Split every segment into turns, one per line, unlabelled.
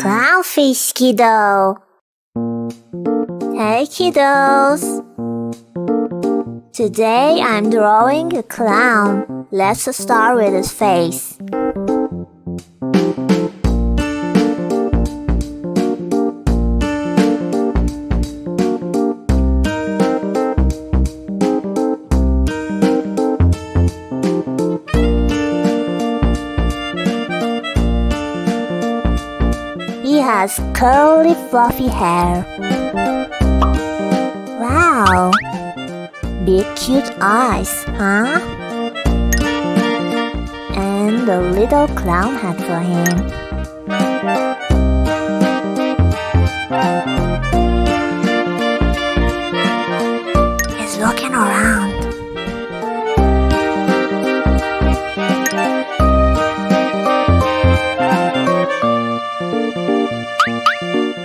Clownfish, Kiddo. Hey, kiddos. Today I'm drawing a clown. Let's start with his face. He has curly, fluffy hair. Wow! Big, cute eyes, huh? And a little clown hat for him. He's looking around.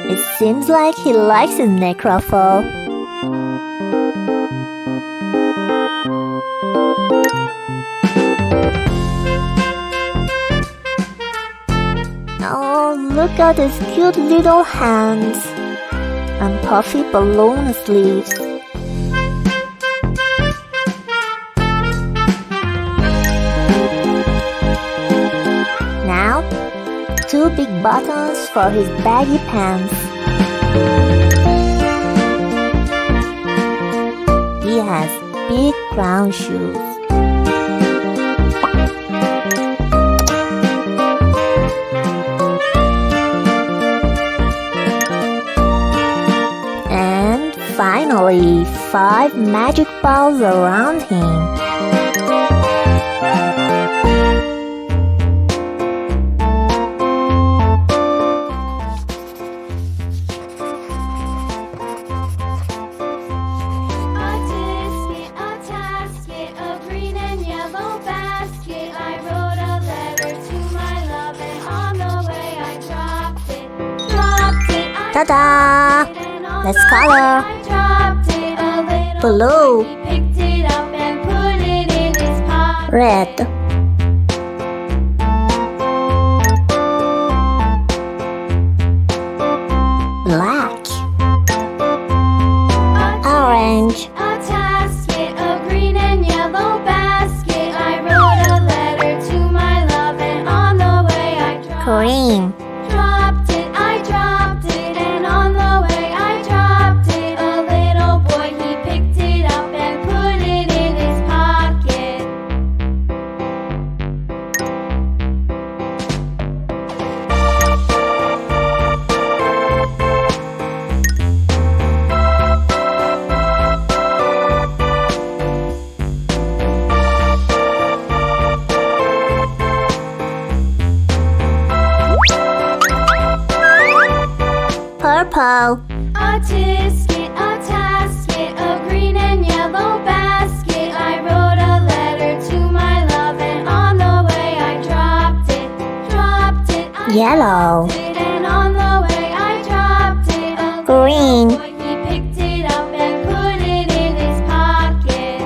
It seems like he likes his neck ruffle. Oh, look at his cute little hands and puffy balloon sleeves. Now, two big buttons for his baggy pants. He has big brown shoes. And finally, 5 magic balls around him. Ta-da! Let's color. Blue, red, black, orange, green, purple,
a tasket of green and yellow basket. I wrote a letter to my love, and on the way I dropped it.
yellow,
And on the way I dropped it. A
green,
boy, he picked it up and put it in his pocket.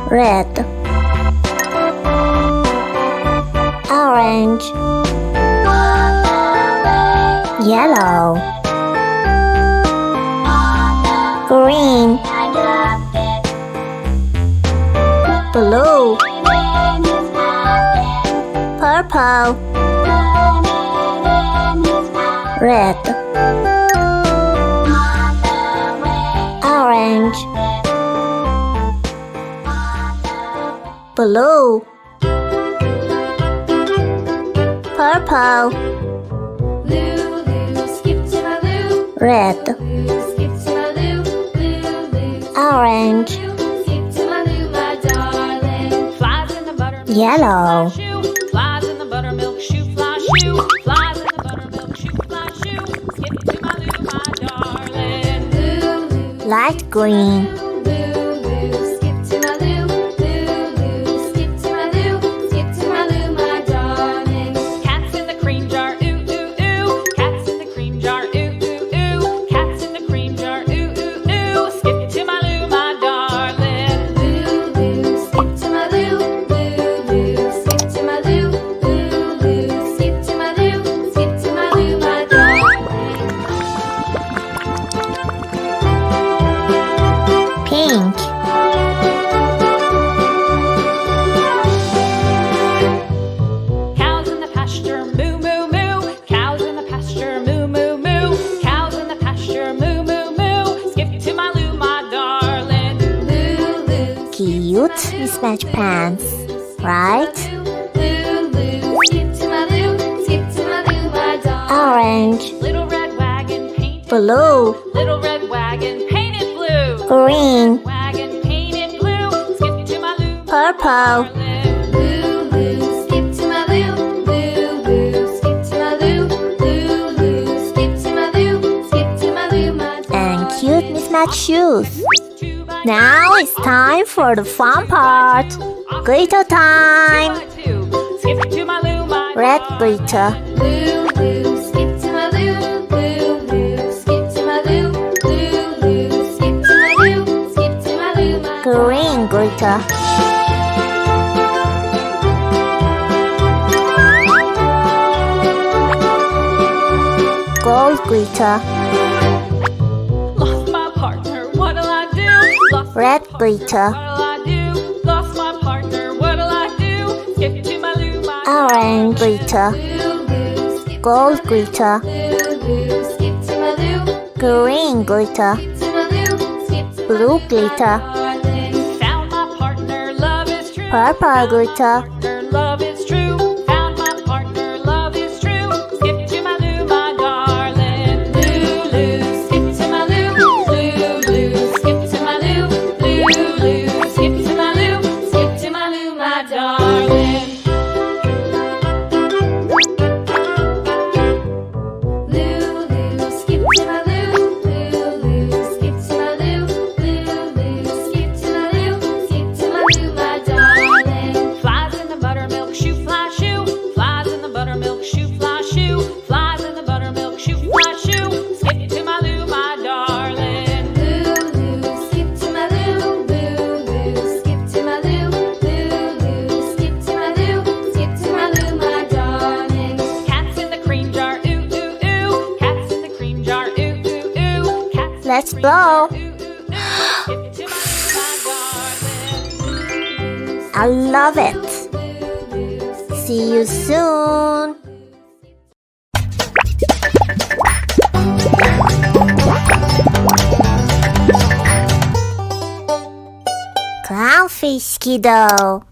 red, orange, yellow, green, blue, purple, red, orange, blue, purple,
Lulu, skip to my Lou.
red,
Lou, skip to my Lou. Lulu,
orange,
skip to my Lou, my darling.
Flies in the buttermilk
yellow,
shoe. Flies in the buttermilk shoe, fly shoe. Flies in the buttermilk shoe, fly shoe. Skip to my Lou, my darling.
Lulu,
light green,
Lulu, skip to my Lou. Lulu, skip to my Lou. Skip to my Lou, my darling.
mismatched pants, right?
Loo, skip to my loo, skip to my loo, my darling.
Orange,
Little red wagon painted
blue,
Little red wagon painted blue.
green,
Wagon painted blue. Skip to my loo.
purple,
Loo, skip to my loo, loo, skip to my loo, loo, skip to my loo, skip to my loo, my darling.
and cute mismatched shoes. Now it's time for the fun part. Glitter time.
Skip to my loo, my
Red glitter,
Loo, skip to my loo, loo, skip to my loo, loo, skip to my loo, skip to my loo, my
green glitter, gold glitter,
Lost my partner, what'll I do? Lost my
red
partner,
glitter,
what'll I do? Lost my partner, what'll I do? Skip to my loo, my
orange glitter,
skip
gold glitter,
loo, skip to my loo,
green glitter,
to my loo, skip to
blue glitter,
darling.
Found my partner, love is true.
purple glitter,
Partner, love is true. Found my partner, love is true. Skip to my loo, my darling.
Loo, skip to my loo, loo, skip to my loo, loo, skip to my loo, skip to my loo, my darling. Loo, skip to my loo, loo, skip to my loo, loo, skip to my loo, skip to my loo, my darling.
Flies in the buttermilk shoe, fly shoe. Flies in the buttermilk shoe, fly shoe. Flies in the buttermilk shoe, fly shoe. Skip to my loo, my darling.
Loo, skip to my loo, loo, skip to my loo, loo, skip to my loo, skip to my loo, my darling.
Cats in the cream jar, ooh, ooh, ooh. Cats in the cream jar, ooh, ooh, ooh. Cats in
Let's
the cream
blow.
jar, ooh, ooh, ooh. Skip to my loo, my darling.
I love it. See you soon. Clownfish, Kiddo.